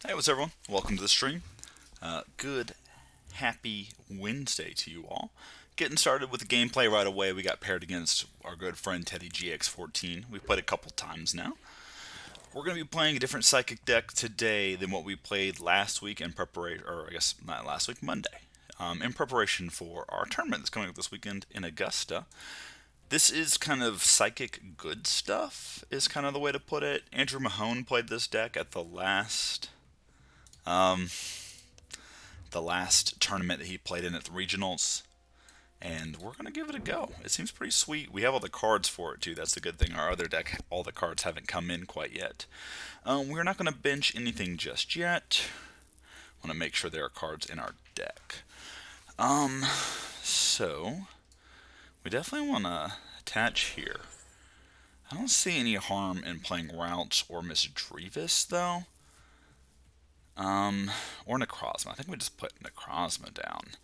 Hey, what's up, everyone? Welcome to the stream. Good, happy Wednesday to you all. Getting started with the gameplay right away. We got paired against our good friend Teddy GX14. We've played a couple times now. We're going to be playing a different psychic deck today than what we played last week in preparation, or I guess not last week, Monday, in preparation for our tournament that's coming up this weekend in Augusta. This is kind of psychic good stuff, is kind of the way to put it. Andrew Mahone played this deck at the last tournament that he played in at the regionals, and we're going to give it a go. It seems pretty sweet. We have all the cards for it too. That's the good thing. Our other deck, all the cards haven't come in quite yet. We're not going to bench anything just yet. I want to make sure there are cards in our deck. So we definitely want to attach here. I don't see any harm in playing Ralts or Misdreavus though. Or Necrozma. I think we just put Necrozma down.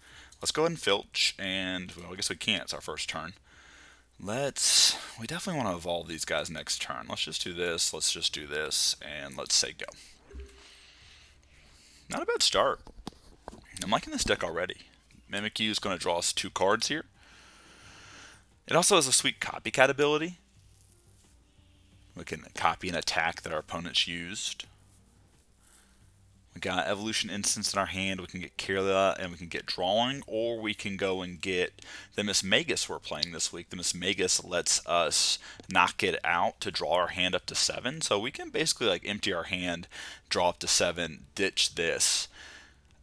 Let's go ahead and filch, and, well, I guess we can't. It's our first turn. We definitely want to evolve these guys next turn. Let's just do this, and let's say go. Not a bad start. I'm liking this deck already. Mimikyu is going to draw us 2 cards here. It also has a sweet copycat ability. We can copy an attack that our opponents used. We got Evolution Incense in our hand. We can get Kirlia and we can get Drawing, or we can go and get the Mismagius we're playing this week. The Mismagius lets us knock it out to draw our hand up to 7. So we can basically like empty our hand, draw up to 7, ditch this,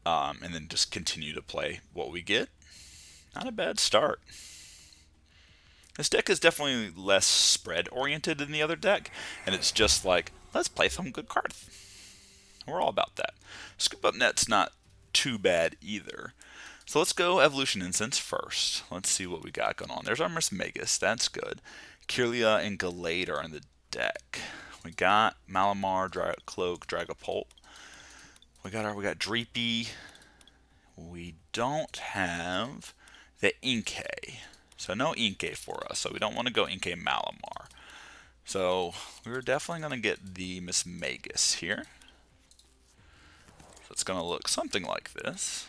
and then just continue to play what we get. Not a bad start. This deck is definitely less spread oriented than the other deck, and it's just like, let's play some good cards. We're all about that. Scoop Up Net's not too bad either. So let's go Evolution Incense first. Let's see what we got going on. There's our Mismagius. That's good. Kirlia and Gallade are in the deck. We got Malamar, Drakloak, Dragapult. We got Dreepy. We don't have the Inkay. So no Inkay for us. So we don't want to go Inkay Malamar. So we're definitely going to get the Mismagius here. So it's going to look something like this.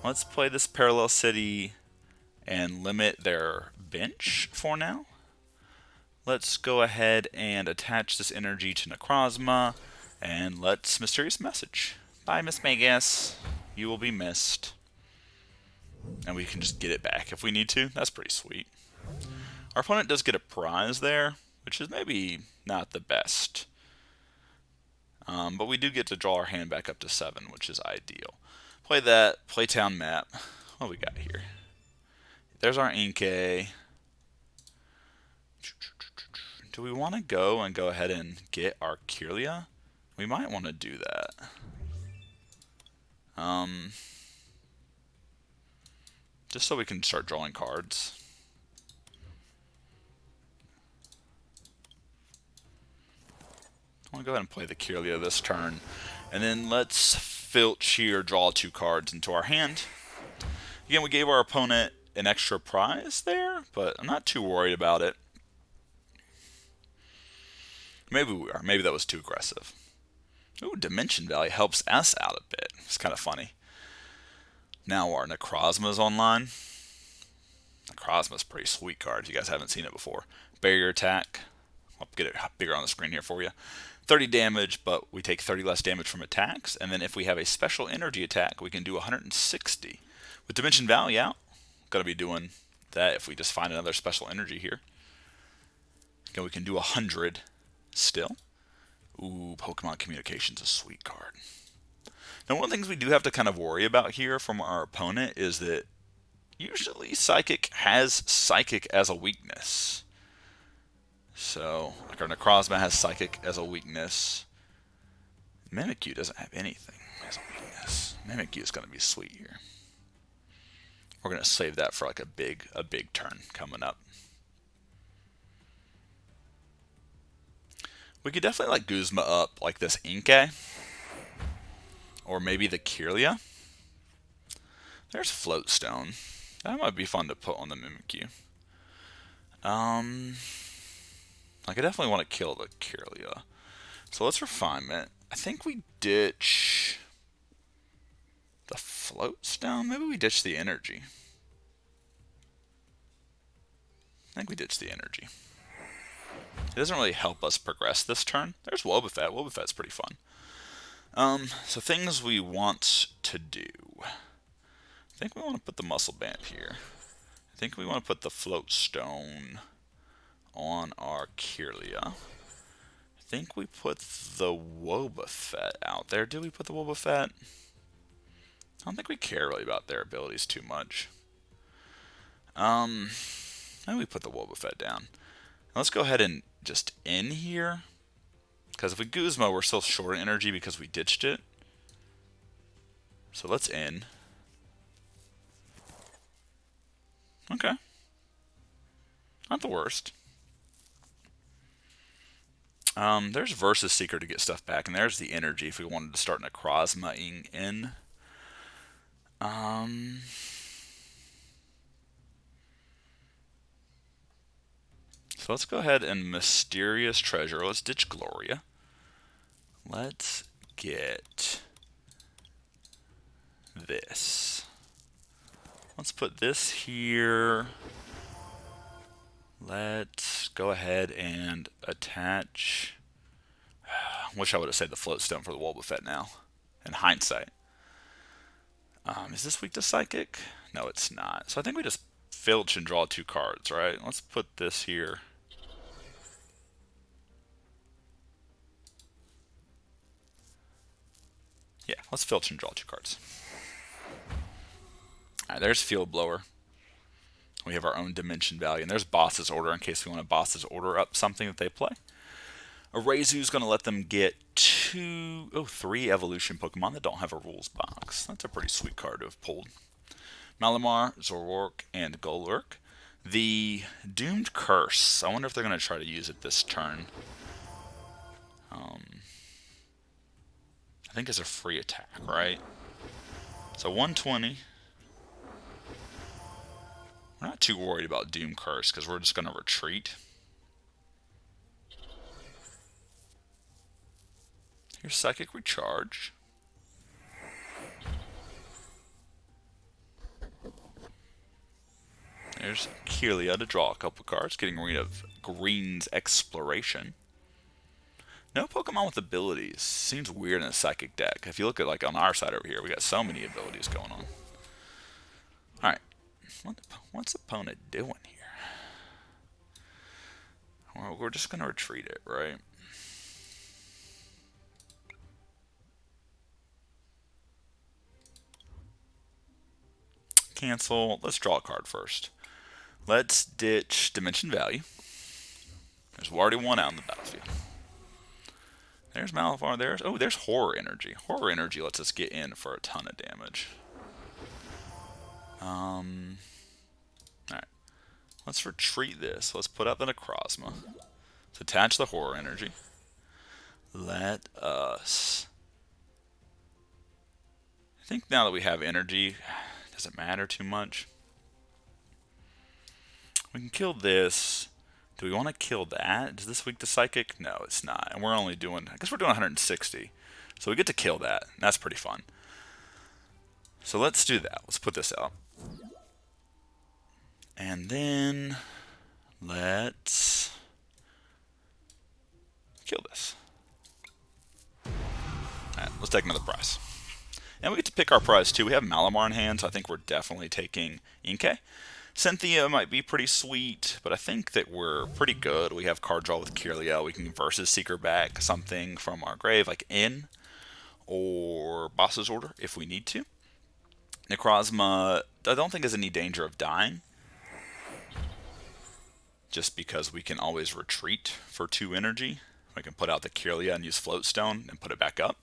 Let's play this Parallel City and limit their bench for now. Let's go ahead and attach this energy to Necrozma, and let's Mysterious Message. Bye, Mismagius. You will be missed. And we can just get it back if we need to. That's pretty sweet. Our opponent does get a prize there, which is maybe not the best. But we do get to draw our hand back up to 7, which is ideal. Play that, Playtown map. What do we got here? There's our Inkay. Do we want to go ahead and get our Kirlia? We might want to do that. Just so we can start drawing cards. I'm going to go ahead and play the Kirlia this turn. And then let's filch here, draw 2 cards into our hand. Again, we gave our opponent an extra prize there, but I'm not too worried about it. Maybe we are. Maybe that was too aggressive. Ooh, Dimension Valley helps us out a bit. It's kind of funny. Now our Necrozma's online. Necrozma's a pretty sweet card if you guys haven't seen it before. Barrier attack. I'll get it bigger on the screen here for you. 30 damage, but we take 30 less damage from attacks. And then if we have a special energy attack, we can do 160. With Dimension Valley out, going to be doing that if we just find another special energy here. Again, we can do 100 still. Ooh, Pokemon Communication's a sweet card. Now, one of the things we do have to kind of worry about here from our opponent is that usually Psychic has Psychic as a weakness. So, like our Necrozma has Psychic as a weakness. Mimikyu doesn't have anything as a weakness. Mimikyu is going to be sweet here. We're going to save that for like a big turn coming up. We could definitely like Guzma up like this Inkay. Or maybe the Kirlia. There's Floatstone. That might be fun to put on the Mimikyu. Like I definitely want to kill the Kirlia. So let's Refinement. I think we ditch the floats down. Maybe we ditch the energy. I think we ditch the energy. It doesn't really help us progress this turn. There's Wobbuffet. Wobbuffet's pretty fun. So things we want to do. I think we want to put the muscle band here. I think we want to put the float stone on our Kirlia. I think we put the Wobbuffet out there. Do we put the Wobbuffet? I don't think we care really about their abilities too much. Maybe we put the Wobbuffet down. Now let's go ahead and just in here. Because if we Guzma, we're still short energy because we ditched it. So let's in. Okay. Not the worst. There's Versus Seeker to get stuff back, and there's the energy if we wanted to start Necrozma in. So let's go ahead and Mysterious Treasure. Let's ditch Gloria. Let's get this. Let's put this here. Let's go ahead and attach. Wish I would have saved the float stone for the Wobbuffet now. In hindsight. Is this weak to Psychic? No, it's not. So I think we just filch and draw 2 cards, right? Let's put this here. Yeah, let's filch and draw 2 cards. Alright, there's Field Blower. We have our own Dimension Valley, and there's Boss's Order in case we want to Boss's Order up something that they play. Arazu's going to let them get 3 evolution Pokemon that don't have a rules box. That's a pretty sweet card to have pulled. Malamar, Zoroark, and Golurk. The Doomed Curse. I wonder if they're going to try to use it this turn. I think it's a free attack, right? So 120. We're not too worried about Doom Curse because we're just going to retreat. Here's Psychic Recharge. There's Kirlia to draw a couple cards, getting rid of Green's Exploration. No Pokemon with abilities. Seems weird in a Psychic deck. If you look at like on our side over here, we got so many abilities going on. Alright. What's opponent doing here? Well, we're just going to retreat it, right? Cancel. Let's draw a card first. Let's ditch Dimension Valley. There's already 1 out in the battlefield. There's Malifar. There's Horror Energy. Horror Energy lets us get in for a ton of damage. Alright. Let's retreat this. Let's put out the Necrozma. Let's attach the Horror Energy. Let us... I think now that we have energy, it doesn't matter too much. We can kill this. Do we want to kill that? Is this weak to Psychic? No, it's not. And we're only doing, I guess we're doing 160. So we get to kill that. That's pretty fun. So let's do that. Let's put this out. And then let's kill this. Alright, let's take another prize. And we get to pick our prize too. We have Malamar in hand, so I think we're definitely taking Inkay. Cynthia might be pretty sweet, but I think that we're pretty good. We have card draw with Kirlia. We can Versus Seeker back something from our grave, like in or Boss's Order if we need to. Necrozma, I don't think there's any danger of dying, just because we can always retreat for 2 energy. We can put out the Kirlia and use Float Stone and put it back up.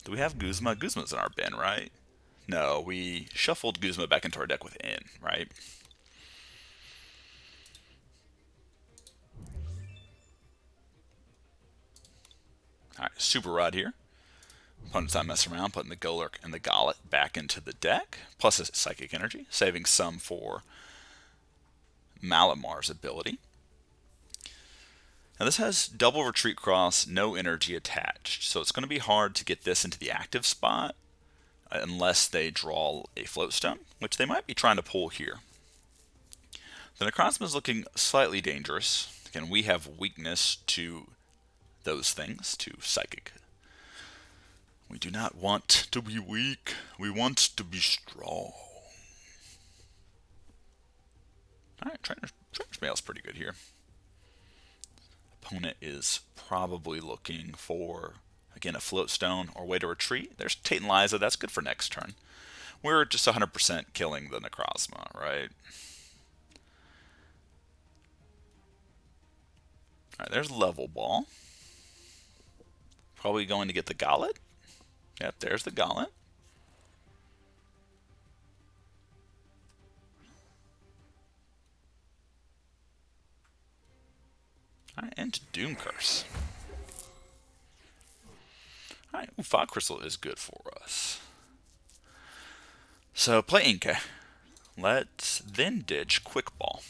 Do we have Guzma? Guzma's in our bin, right? No, we shuffled Guzma back into our deck with in, right? Alright, Super Rod here. Opponent's not messing around, putting the Golurk and the Gallade back into the deck, plus a Psychic Energy, saving some for Malamar's ability. Now this has double retreat cross, no energy attached, so it's going to be hard to get this into the active spot unless they draw a float stone, which they might be trying to pull here. The Necrozma is looking slightly dangerous. Again, we have weakness to those things, to Psychic. We do not want to be weak, we want to be strong. Alright, Trainer's Mail's pretty good here. Opponent is probably looking for, again, a float stone or way to retreat. There's Tate and Liza, that's good for next turn. We're just 100% killing the Necrozma, right? Alright, there's Level Ball. Probably going to get the Gallade. Yep, there's the Gallade. Alright, and Doom Curse. Alright, Fog Crystal is good for us. So, play Inkay. Let's then ditch Quick Ball.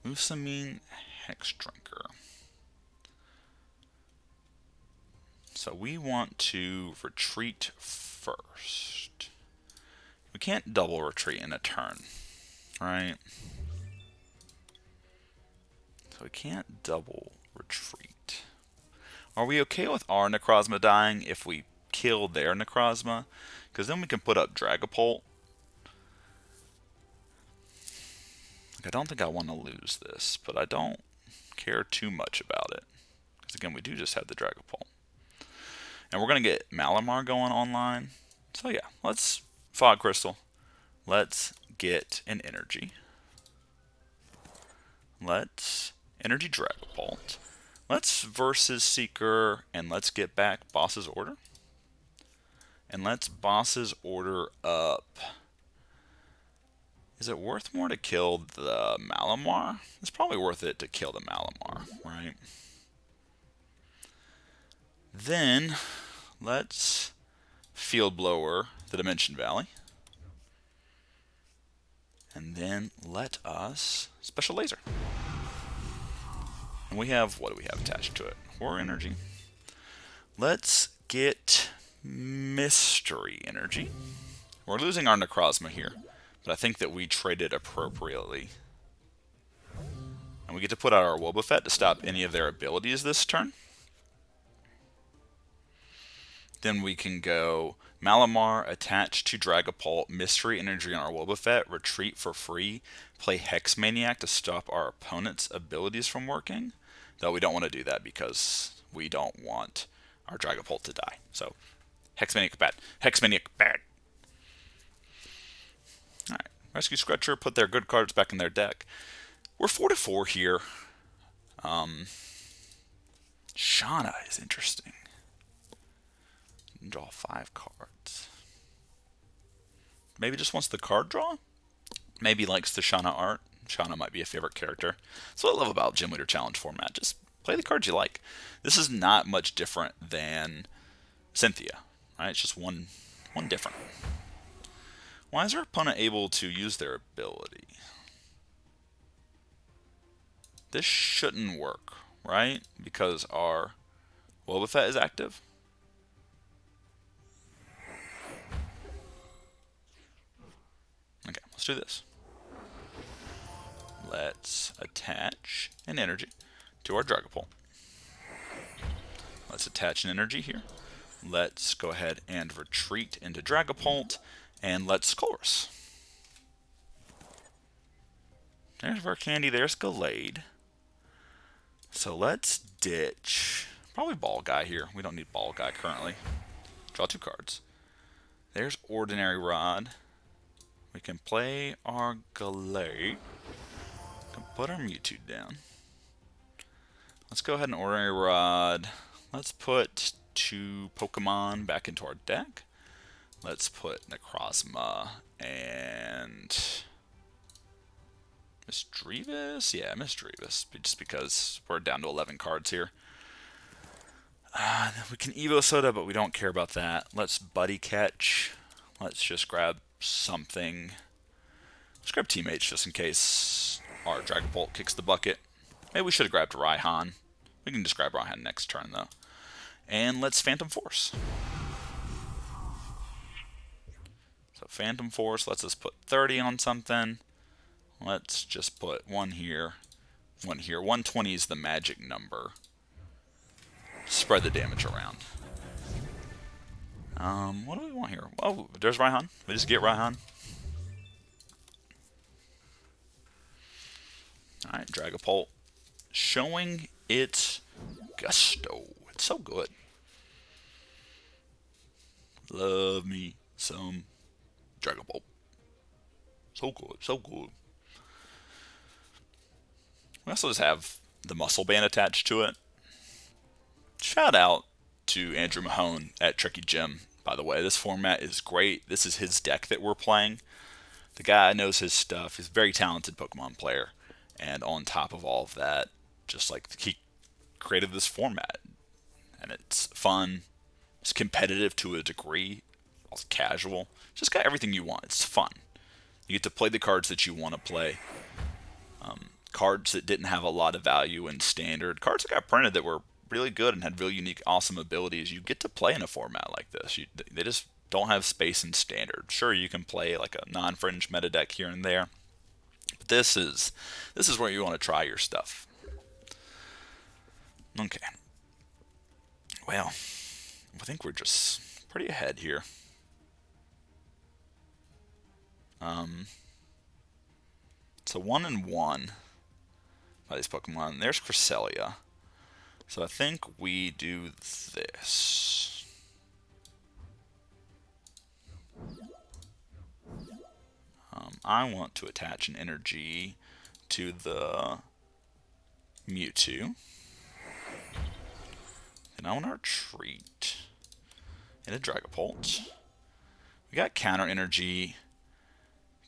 Lusamine Hex Drinker. So we want to retreat first. We can't double retreat in a turn, right? So we can't double retreat. Are we okay with our Necrozma dying if we kill their Necrozma? Because then we can put up Dragapult. I don't think I want to lose this, but I don't care too much about it. Because again, we do just have the Dragapult. And we're going to get Malamar going online. So yeah, let's Fog Crystal. Let's get an energy. Let's energy Dragapult. Let's versus Seeker, and let's get back Boss's Order. And let's Boss's Order up. Is it worth more to kill the Malamar? It's probably worth it to kill the Malamar, right? Then, let's Field Blower the Dimension Valley. And then let us Special Laser. And we have, what do we have attached to it? Horror Energy. Let's get Mystery Energy. We're losing our Necrozma here, but I think that we traded appropriately. And we get to put out our Wobbuffet to stop any of their abilities this turn. Then we can go Malamar, attach to Dragapult, Mystery Energy on our Wobbuffet, retreat for free, play Hex Maniac to stop our opponent's abilities from working. Though we don't want to do that because we don't want our Dragapult to die. So, Hex Maniac bad. Hex Maniac bad. Alright, Rescue Stretcher, put their good cards back in their deck. We're 4-4 here. Shauna is interesting. Draw 5 cards. Maybe just wants the card draw? Maybe likes the Shauna art. Shauna might be a favorite character. That's what I love about Gym Leader Challenge format. Just play the cards you like. This is not much different than Cynthia, right? It's just one different. Why is our opponent able to use their ability? This shouldn't work, right? Because our Wobbuffet is active. Okay, let's do this. Let's attach an energy to our Dragapult. Let's attach an energy here. Let's go ahead and retreat into Dragapult, and let's Chorus. There's our candy, there's Gallade. So let's ditch probably Ball Guy here. We don't need Ball Guy currently. Draw 2 cards. There's Ordinary Rod. We can play our Gallade. We can put our Mewtwo down. Let's go ahead and Ordinary Rod. Let's put 2 Pokemon back into our deck. Let's put Necrozma and Misdreavus? Yeah, Misdreavus. Just because we're down to 11 cards here. We can Evosoda, but we don't care about that. Let's Buddy Catch. Let's just grab something. Let's grab Teammates just in case our Dragapult kicks the bucket. Maybe we should have grabbed Raihan. We can just grab Raihan next turn, though. And let's Phantom Force. So Phantom Force lets us put 30 on something. Let's just put one here, one here. 120 is the magic number. Spread the damage around. What do we want here? Oh, there's Raihan. We just get Raihan. Alright, Dragapult showing its gusto. It's so good. Love me some Dragapult. So good, so good. We also just have the muscle band attached to it. Shout out to Andrew Mahone at Tricky Jim, by the way. This format is great. This is his deck that we're playing. The guy knows his stuff. He's a very talented Pokemon player. And on top of all of that, just like he created this format. And it's fun. It's competitive to a degree. It's casual. Just got everything you want. It's fun. You get to play the cards that you want to play. Cards that didn't have a lot of value in standard. Cards that got printed that were really good and had really unique, awesome abilities. You get to play in a format like this. They just don't have space in standard. Sure, you can play like a non-fringe meta deck here and there. But this is where you want to try your stuff. Okay. Well, I think we're just pretty ahead here. So 1-1 by these Pokemon. There's Cresselia. So I think we do this. I want to attach an energy to the Mewtwo. And I want to retreat into Dragapult. We got counter energy.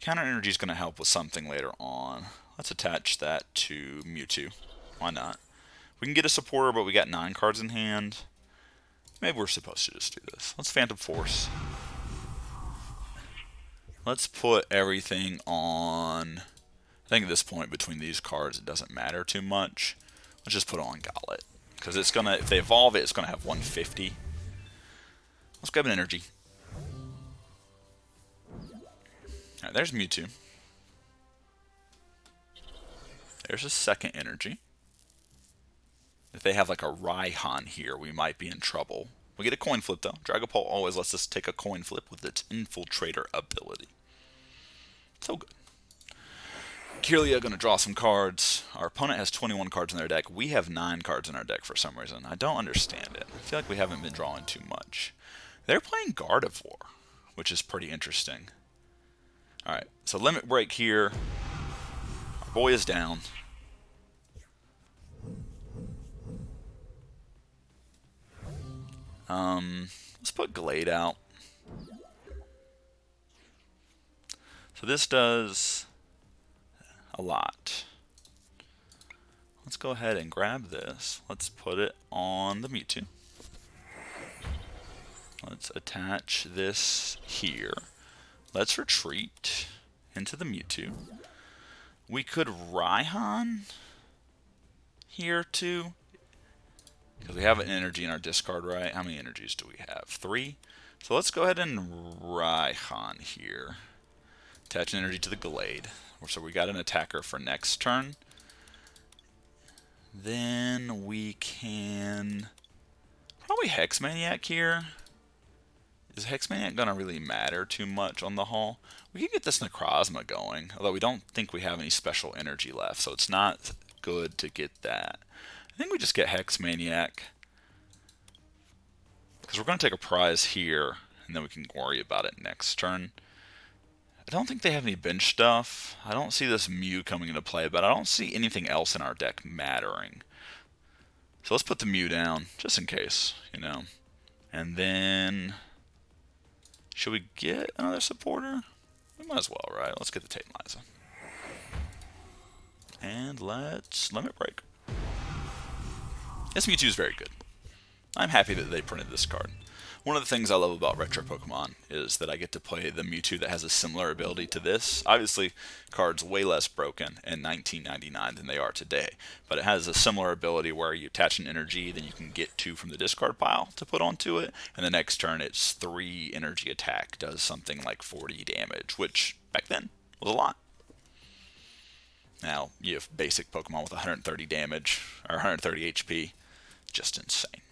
Counter energy is going to help with something later on. Let's attach that to Mewtwo. Why not? We can get a supporter, but we got 9 cards in hand. Maybe we're supposed to just do this. Let's Phantom Force. Let's put everything on. I think at this point between these cards it doesn't matter too much. Let's just put it on Gallade. Because it's gonna, if they evolve it, it's gonna have 150. Let's grab an energy. Alright, there's Mewtwo. There's a second energy. If they have like a Raihan here, we might be in trouble. We get a coin flip though. Dragapult always lets us take a coin flip with its Infiltrator ability. So good. Kirlia gonna draw some cards. Our opponent has 21 cards in their deck. We have 9 cards in our deck for some reason. I don't understand it. I feel like we haven't been drawing too much. They're playing Gardevoir, which is pretty interesting. Alright, so limit break here. Our boy is down. Let's put Gallade out. So this does a lot. Let's go ahead and grab this. Let's put it on the Mewtwo. Let's attach this here. Let's retreat into the Mewtwo. We could Raihan here too. Because we have an energy in our discard, right? How many energies do we have? 3. So let's go ahead and Raihan here. Attach an energy to the Gallade. So we got an attacker for next turn. Then we can probably Hex Maniac here. Is Hex Maniac going to really matter too much on the haul? We can get this Necrozma going, although we don't think we have any special energy left, so it's not good to get that. I think we just get Hex Maniac, because we're going to take a prize here, and then we can worry about it next turn. I don't think they have any bench stuff. I don't see this Mew coming into play, but I don't see anything else in our deck mattering. So let's put the Mew down, just in case, you know. And then, should we get another supporter? We might as well, right? Let's get the Tate and Liza. And let's limit break. This Mewtwo is very good. I'm happy that they printed this card. One of the things I love about retro Pokemon is that I get to play the Mewtwo that has a similar ability to this. Obviously, card's way less broken in 1999 than they are today, but it has a similar ability where you attach an energy, then you can get 2 from the discard pile to put onto it, and the next turn it's 3 energy attack, does something like 40 damage, which back then was a lot. Now, you have basic Pokemon with 130 damage, or 130 HP, just insane.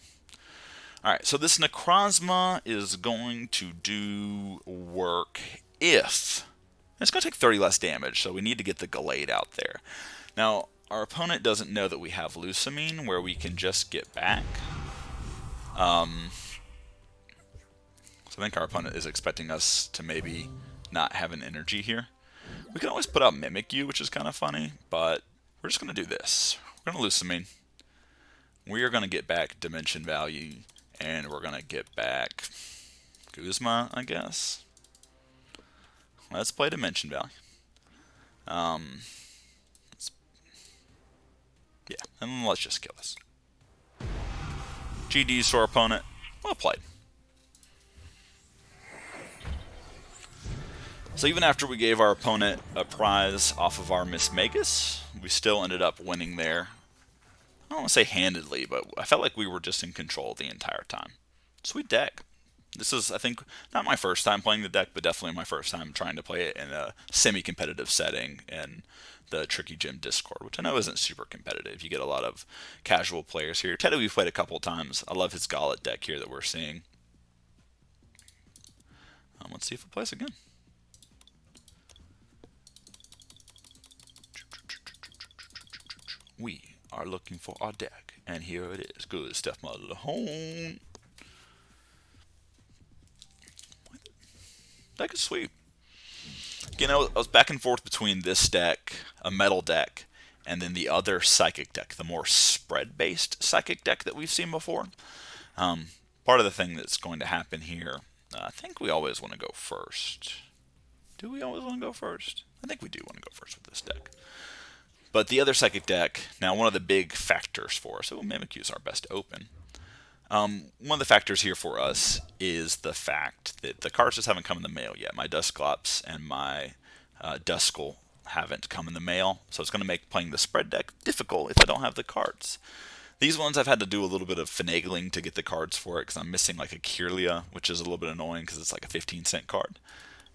Alright, so this Necrozma is going to do work if... It's going to take 30 less damage, so we need to get the Gallade out there. Now, our opponent doesn't know that we have Lusamine, where we can just get back. So I think our opponent is expecting us to maybe not have an energy here. We can always put out Mimikyu, which is kind of funny, but we're just going to do this. We're going to Lusamine. We are going to get back Dimension Valley. And we're going to get back Guzma, I guess. Let's play Dimension Valley. Yeah, and let's just kill this. GD's to our opponent. Well played. So even after we gave our opponent a prize off of our Mismagius, we still ended up winning there. I don't want to say handedly, but I felt like we were just in control the entire time. Sweet deck. This is, I think, not my first time playing the deck, but definitely my first time trying to play it in a semi-competitive setting in the Tricky Gym Discord, which I know isn't super competitive. You get a lot of casual players here. Tate we've played a couple of times. I love his Gallade deck here that we're seeing. Let's see if it plays again. We are looking for our deck, and here it is. Good stuff, my little home. Deck is sweet. You know, I was back and forth between this deck, a metal deck, and then the other psychic deck, the more spread-based psychic deck that we've seen before. Part of the thing that's going to happen here, I think we always want to go first. Do we always want to go first? I think we do want to go first with this deck. But the other psychic deck, now one of the big factors for us, so Mimikyu is our best open. One of the factors here for us is the fact that the cards just haven't come in the mail yet. My Dusclops and my Duskull haven't come in the mail, so it's going to make playing the spread deck difficult if I don't have the cards. These ones I've had to do a little bit of finagling to get the cards for it, because I'm missing like a Kirlia, which is a little bit annoying because it's like a 15-cent card.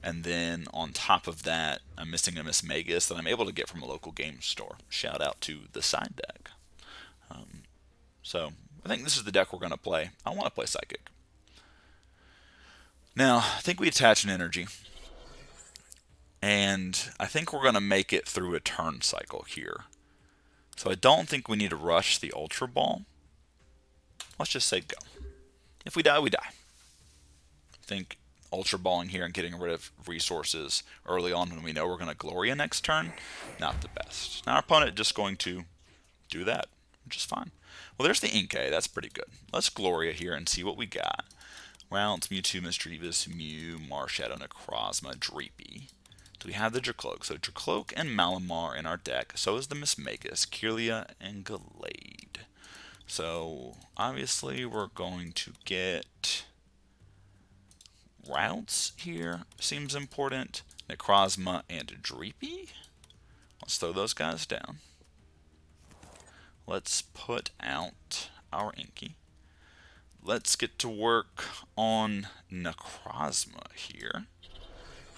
And then on top of that, I'm missing a Mismagius that I'm able to get from a local game store. Shout out to the side deck. So I think this is the deck we're going to play. I want to play Psychic. Now, I think we attach an energy. And I think we're going to make it through a turn cycle here. So I don't think we need to rush the Ultra Ball. Let's just say go. If we die, we die. I think Ultra Balling here and getting rid of resources early on when we know we're going to Gloria next turn, not the best. Now our opponent just going to do that, which is fine. Well, there's the Inkay. That's pretty good. Let's Gloria here and see what we got. Ralts, Mewtwo, Misdreavus, Mew, Marshadow, Necrozma, Dreepy. Do we have the Drakloak? So Drakloak and Malamar in our deck. So is the Mismagius, Kirlia, and Gallade. So obviously we're going to get Ralts here. Seems important. Necrozma and Dreepy. Let's throw those guys down. Let's put out our Inkay. Let's get to work on Necrozma here.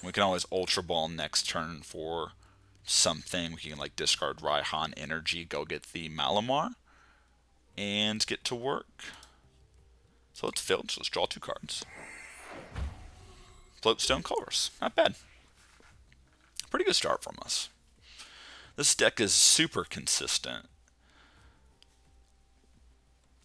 We can always Ultra Ball next turn for something. We can like discard Raihan Energy, go get the Malamar, and get to work. So it's filled, so let's draw 2 cards. Floatstone Colors, not bad. Pretty good start from us. This deck is super consistent.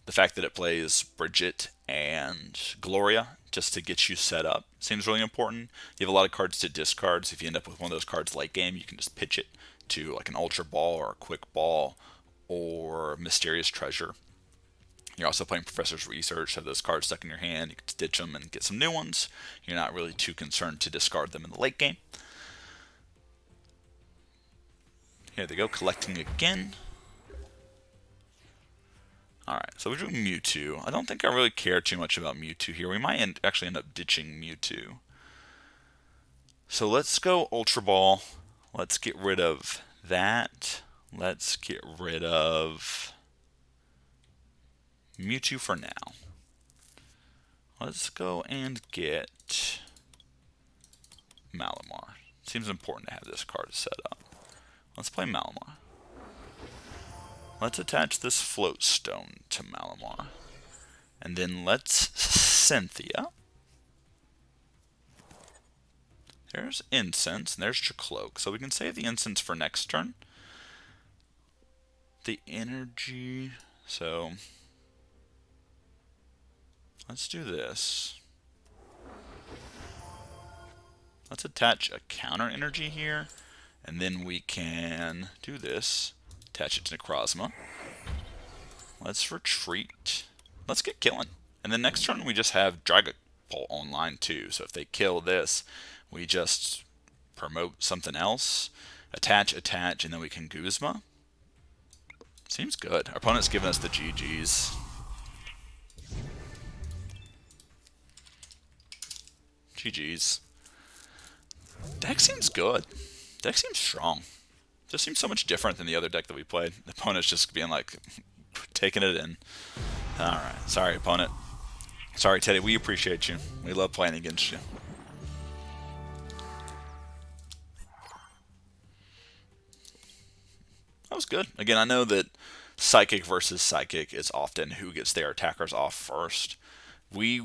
The fact that it plays Brigette and Gloria just to get you set up seems really important. You have a lot of cards to discard, so if you end up with one of those cards late game, you can just pitch it to like an Ultra Ball or a Quick Ball or Mysterious Treasure. You're also playing Professor's Research, have those cards stuck in your hand, you can ditch them and get some new ones. You're not really too concerned to discard them in the late game. Here they go, collecting again. Alright, so we're doing Mewtwo. I don't think I really care too much about Mewtwo here. We might actually end up ditching Mewtwo. So let's go Ultra Ball. Let's get rid of that. Let's get rid of Mewtwo for now. Let's go and get Malamar. Seems important to have this card set up. Let's play Malamar. Let's attach this Float Stone to Malamar. And then let's Cynthia. There's Incense, and there's Drakloak. So we can save the Incense for next turn. The energy, so let's do this. Let's attach a counter energy here, and then we can do this. Attach it to Necrozma. Let's retreat. Let's get killing. And then next turn we just have Dragapult online too. So if they kill this, we just promote something else. Attach, and then we can Guzma. Seems good. Our opponent's giving us the GGs. GGs. Deck seems good. Deck seems strong. Just seems so much different than the other deck that we played. The opponent's just being like, taking it in. Alright. Sorry, opponent. Sorry, Teddy. We appreciate you. We love playing against you. That was good. Again, I know that Psychic versus Psychic is often who gets their attackers off first. We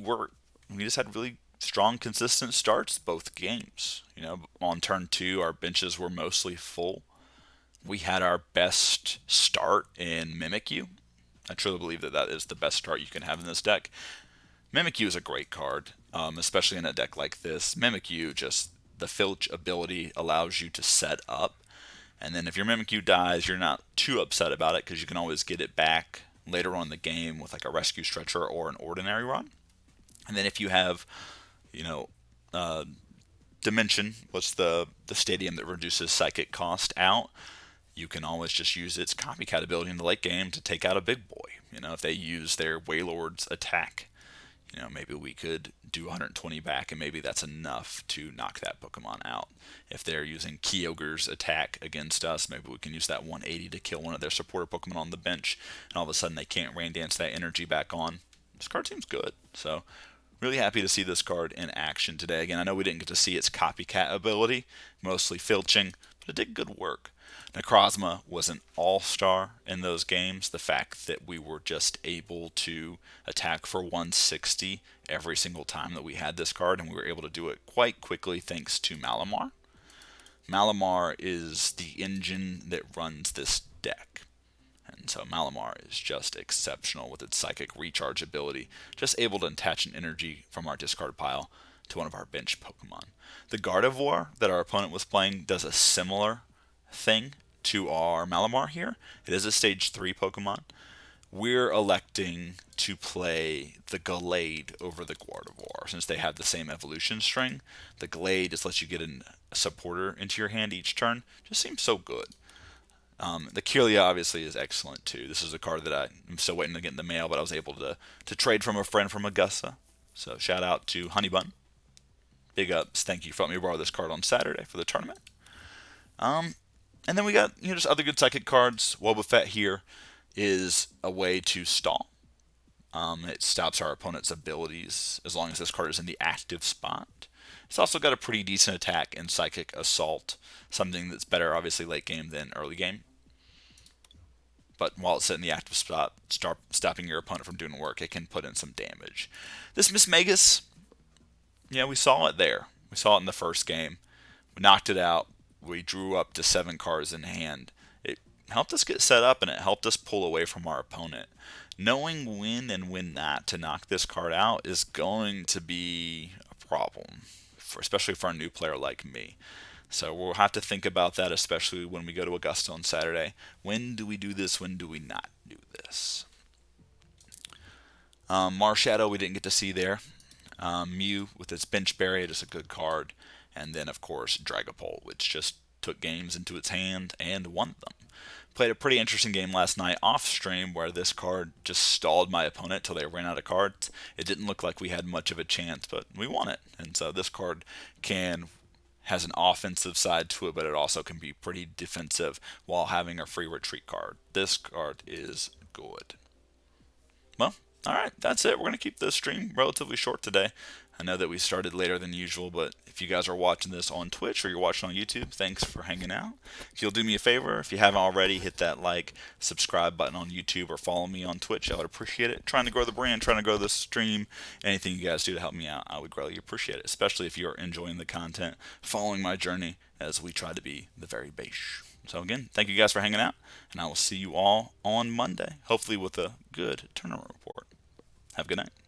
just had really strong, consistent starts both games. You know, on turn 2, our benches were mostly full. We had our best start in Mimikyu. I truly believe that that is the best start you can have in this deck. Mimikyu is a great card, especially in a deck like this. Mimikyu, just the filch ability allows you to set up. And then if your Mimikyu dies, you're not too upset about it because you can always get it back later on in the game with like a Rescue Stretcher or an Ordinary Rod. And then if you have, you know, Dimension, what's the stadium that reduces Psychic cost out, you can always just use its copycat ability in the late game to take out a big boy. You know, if they use their Wailord's attack, you know, maybe we could do 120 back, and maybe that's enough to knock that Pokemon out. If they're using Kyogre's attack against us, maybe we can use that 180 to kill one of their supporter Pokemon on the bench, and all of a sudden they can't Rain Dance that energy back on. This card seems good, so really happy to see this card in action today. Again, I know we didn't get to see its copycat ability, mostly filching, but it did good work. Necrozma was an all-star in those games. The fact that we were just able to attack for 160 every single time that we had this card, and we were able to do it quite quickly thanks to Malamar. Malamar is the engine that runs this deck. And so Malamar is just exceptional with its Psychic Recharge ability, just able to attach an energy from our discard pile to one of our bench Pokemon. The Gardevoir that our opponent was playing does a similar thing to our Malamar here. It is a stage 3 Pokemon. We're electing to play the Gallade over the Gardevoir since they have the same evolution string. The Gallade just lets you get a supporter into your hand each turn. Just seems so good. The Kirlia obviously is excellent too. This is a card that I'm still waiting to get in the mail, but I was able to trade from a friend from Augusta. So shout out to Honeybun. Big ups. Thank you for letting me borrow this card on Saturday for the tournament. And then we got just other good Psychic cards. Wobbuffet here is a way to stall. It stops our opponent's abilities as long as this card is in the active spot. It's also got a pretty decent attack in Psychic Assault, something that's better obviously late game than early game. But while it's in the active spot, stopping your opponent from doing work, it can put in some damage. This Mismagius, we saw it there. We saw it in the first game. We knocked it out. We drew up to 7 cards in hand. It helped us get set up, and it helped us pull away from our opponent. Knowing when and when not to knock this card out is going to be a problem, especially for a new player like me. So we'll have to think about that, especially when we go to Augusta on Saturday. When do we do this? When do we not do this? Marshadow we didn't get to see there. Mew with its Bench Berry, it is a good card. And then, of course, Dragapult, which just took games into its hand and won them. Played a pretty interesting game last night off stream where this card just stalled my opponent till they ran out of cards. It didn't look like we had much of a chance, but we won it. And so this card has an offensive side to it, but it also can be pretty defensive while having a free retreat card. This card is good. Well, alright, that's it. We're going to keep this stream relatively short today. I know that we started later than usual, but if you guys are watching this on Twitch or you're watching on YouTube, thanks for hanging out. If you'll do me a favor, if you haven't already, hit that like, subscribe button on YouTube or follow me on Twitch. I would appreciate it. Trying to grow the brand, trying to grow the stream. Anything you guys do to help me out, I would greatly appreciate it, especially if you're enjoying the content, following my journey as we try to be the very base. So again, thank you guys for hanging out, and I will see you all on Monday, hopefully with a good tournament report. Have a good night.